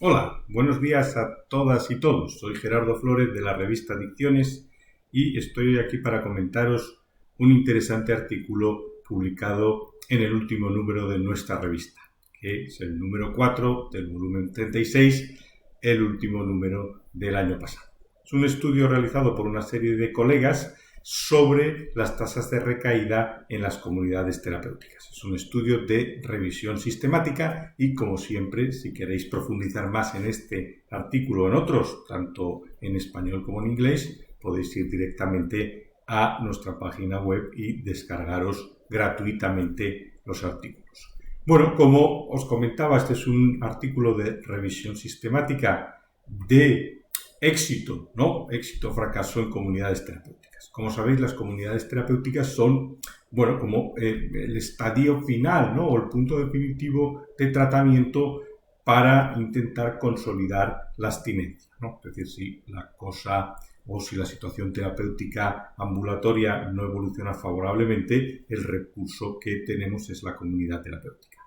Hola, buenos días a todas y todos. Soy Gerardo Flores de la revista Dicciones y estoy aquí para comentaros un interesante artículo publicado en el último número de nuestra revista, que es el número 4 del volumen 36, el último número del año pasado. Es un estudio realizado por una serie de colegas sobre las tasas de recaída en las comunidades terapéuticas. Es un estudio de revisión sistemática y, como siempre, si queréis profundizar más en este artículo o en otros, tanto en español como en inglés, podéis ir directamente a nuestra página web y descargaros gratuitamente los artículos. Bueno, como os comentaba, este es un artículo de revisión sistemática de éxito, ¿no? Éxito o fracaso en comunidades terapéuticas. Como sabéis, las comunidades terapéuticas son, bueno, como el estadio final, ¿no? O el punto definitivo de tratamiento para intentar consolidar la abstinencia, ¿no? Es decir, si la cosa o si la situación terapéutica ambulatoria no evoluciona favorablemente, el recurso que tenemos es la comunidad terapéutica.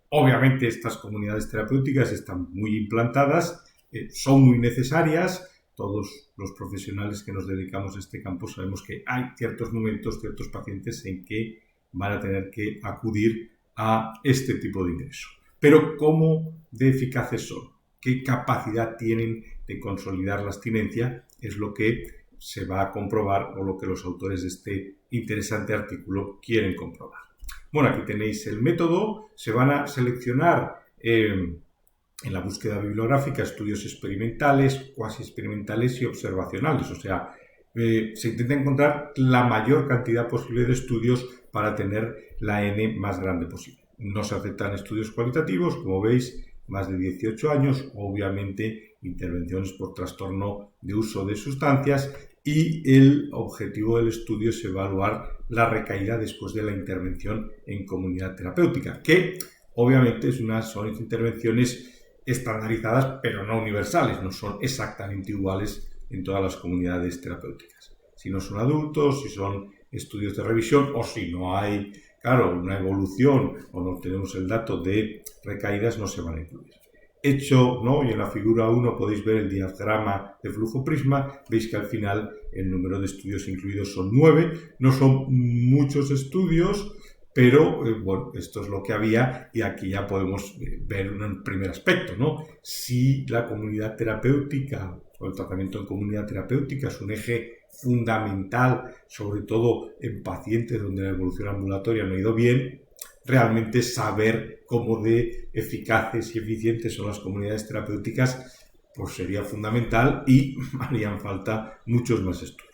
Obviamente estas comunidades terapéuticas están muy implantadas, son muy necesarias. Todos los profesionales que nos dedicamos a este campo sabemos que hay ciertos momentos, ciertos pacientes en que van a tener que acudir a este tipo de ingreso. Pero ¿cómo de eficaces son? ¿Qué capacidad tienen de consolidar la abstinencia? Es lo que se va a comprobar o lo que los autores de este interesante artículo quieren comprobar. Bueno, aquí tenéis el método. Se van a seleccionar en la búsqueda bibliográfica estudios experimentales, cuasi experimentales y observacionales. O sea, se intenta encontrar la mayor cantidad posible de estudios para tener la N más grande posible. No se aceptan estudios cualitativos, como veis, más de 18 años, obviamente intervenciones por trastorno de uso de sustancias, y el objetivo del estudio es evaluar la recaída después de la intervención en comunidad terapéutica, que obviamente son intervenciones estandarizadas pero no universales, no son exactamente iguales en todas las comunidades terapéuticas. Si no son adultos, si son estudios de revisión o si no hay, claro, una evolución o no tenemos el dato de recaídas, no se van a incluir. Hecho, ¿no? Y en la figura 1 podéis ver el diagrama de flujo prisma. Veis que al final el número de estudios incluidos son 9. No son muchos estudios, pero bueno, esto es lo que había y aquí ya podemos ver un primer aspecto, ¿no? Si la comunidad terapéutica o el tratamiento en comunidad terapéutica es un eje fundamental, sobre todo en pacientes donde la evolución ambulatoria no ha ido bien, realmente saber cómo de eficaces y eficientes son las comunidades terapéuticas pues sería fundamental y harían falta muchos más estudios.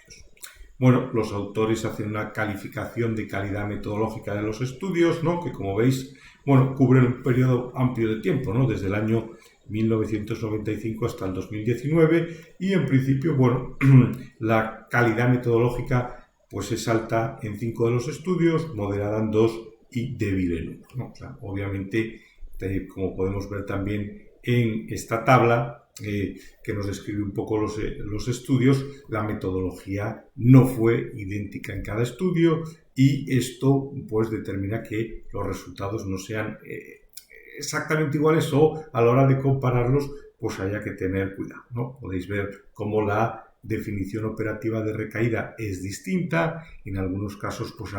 Bueno, los autores hacen una calificación de calidad metodológica de los estudios, ¿no? Que como veis, bueno, cubren un periodo amplio de tiempo, ¿no? Desde el año 1995 hasta el 2019 y en principio, bueno, la calidad metodológica pues es alta en 5 de los estudios, moderada en 2 y débil en 1, ¿no? O sea, obviamente, como podemos ver también en esta tabla, que nos describe un poco los estudios, la metodología no fue idéntica en cada estudio y esto pues determina que los resultados no sean exactamente iguales o a la hora de compararlos pues haya que tener cuidado, ¿no? Podéis ver cómo la definición operativa de recaída es distinta. En algunos casos pues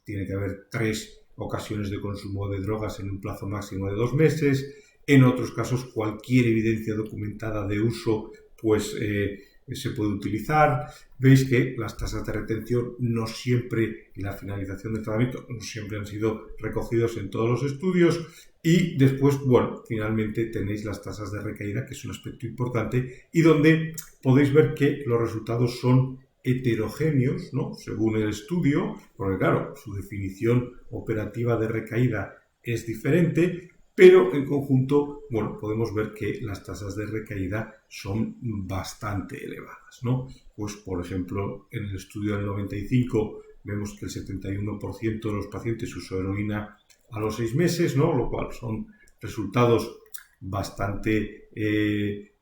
tiene que haber 3 ocasiones de consumo de drogas en un plazo máximo de 2 meses. En otros casos, cualquier evidencia documentada de uso pues se puede utilizar. Veis que las tasas de retención no siempre y la finalización del tratamiento no siempre han sido recogidos en todos los estudios. Y después, bueno, finalmente tenéis las tasas de recaída, que es un aspecto importante y donde podéis ver que los resultados son heterogéneos, ¿no? Según el estudio, porque claro, su definición operativa de recaída es diferente, pero en conjunto, bueno, podemos ver que las tasas de recaída son bastante elevadas, ¿no? Pues, por ejemplo, en el estudio del 95 vemos que el 71% de los pacientes usó heroína a los 6 meses, ¿no? Lo cual son resultados bastante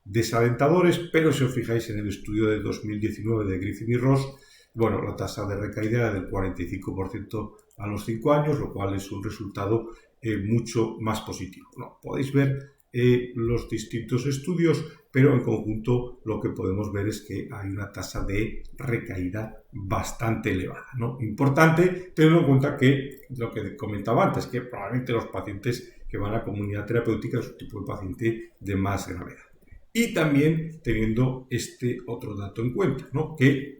desalentadores, pero si os fijáis en el estudio de 2019 de Griffin y Ross, bueno, la tasa de recaída era del 45% a los 5 años, lo cual es un resultado mucho más positivo, ¿no? Podéis ver los distintos estudios, pero en conjunto lo que podemos ver es que hay una tasa de recaída bastante elevada, ¿no? Importante teniendo en cuenta que lo que comentaba antes, que probablemente los pacientes que van a comunidad terapéutica es un tipo de paciente de más gravedad. Y también teniendo este otro dato en cuenta, ¿no? Que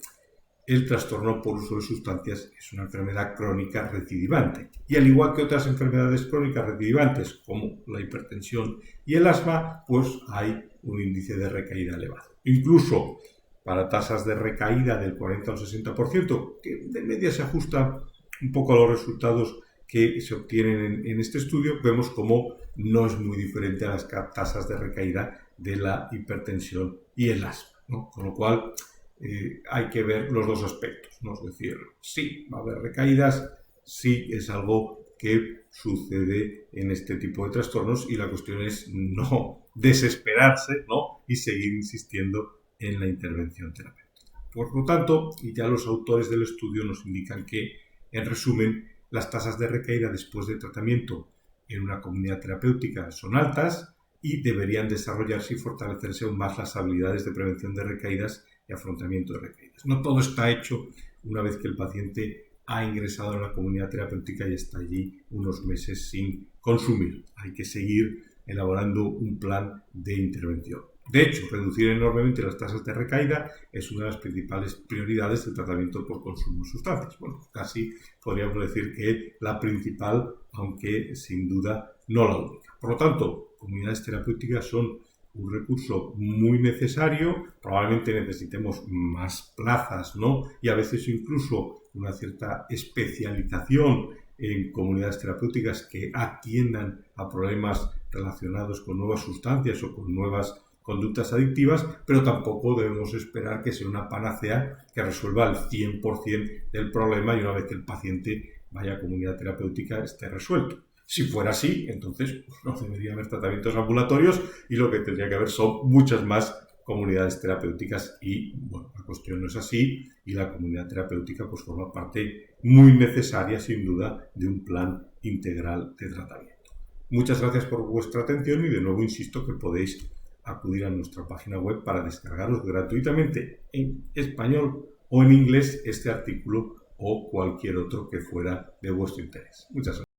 el trastorno por uso de sustancias es una enfermedad crónica recidivante. Y al igual que otras enfermedades crónicas recidivantes, como la hipertensión y el asma, pues hay un índice de recaída elevado. Incluso para tasas de recaída del 40 al 60%, que de media se ajusta un poco a los resultados que se obtienen en este estudio, vemos como no es muy diferente a las tasas de recaída de la hipertensión y el asma, ¿no? Con lo cual, hay que ver los dos aspectos, ¿no? Es decir, sí, va a haber recaídas, sí es algo que sucede en este tipo de trastornos y la cuestión es no desesperarse, ¿no? Y seguir insistiendo en la intervención terapéutica. Por lo tanto, y ya los autores del estudio nos indican que, en resumen, las tasas de recaída después de tratamiento en una comunidad terapéutica son altas y deberían desarrollarse y fortalecerse aún más las habilidades de prevención de recaídas y afrontamiento de recaídas. No todo está hecho una vez que el paciente ha ingresado en la comunidad terapéutica y está allí unos meses sin consumir. Hay que seguir elaborando un plan de intervención. De hecho, reducir enormemente las tasas de recaída es una de las principales prioridades del tratamiento por consumo de sustancias. Bueno, casi podríamos decir que la principal, aunque sin duda no la única. Por lo tanto, comunidades terapéuticas son un recurso muy necesario, probablemente necesitemos más plazas, ¿no? Y a veces incluso una cierta especialización en comunidades terapéuticas que atiendan a problemas relacionados con nuevas sustancias o con nuevas conductas adictivas, pero tampoco debemos esperar que sea una panacea que resuelva el 100% del problema y una vez que el paciente vaya a comunidad terapéutica esté resuelto. Si fuera así, entonces no debería haber tratamientos ambulatorios y lo que tendría que haber son muchas más comunidades terapéuticas y, bueno, la cuestión no es así y la comunidad terapéutica pues forma parte muy necesaria, sin duda, de un plan integral de tratamiento. Muchas gracias por vuestra atención y de nuevo insisto que podéis acudir a nuestra página web para descargaros gratuitamente en español o en inglés este artículo o cualquier otro que fuera de vuestro interés. Muchas gracias.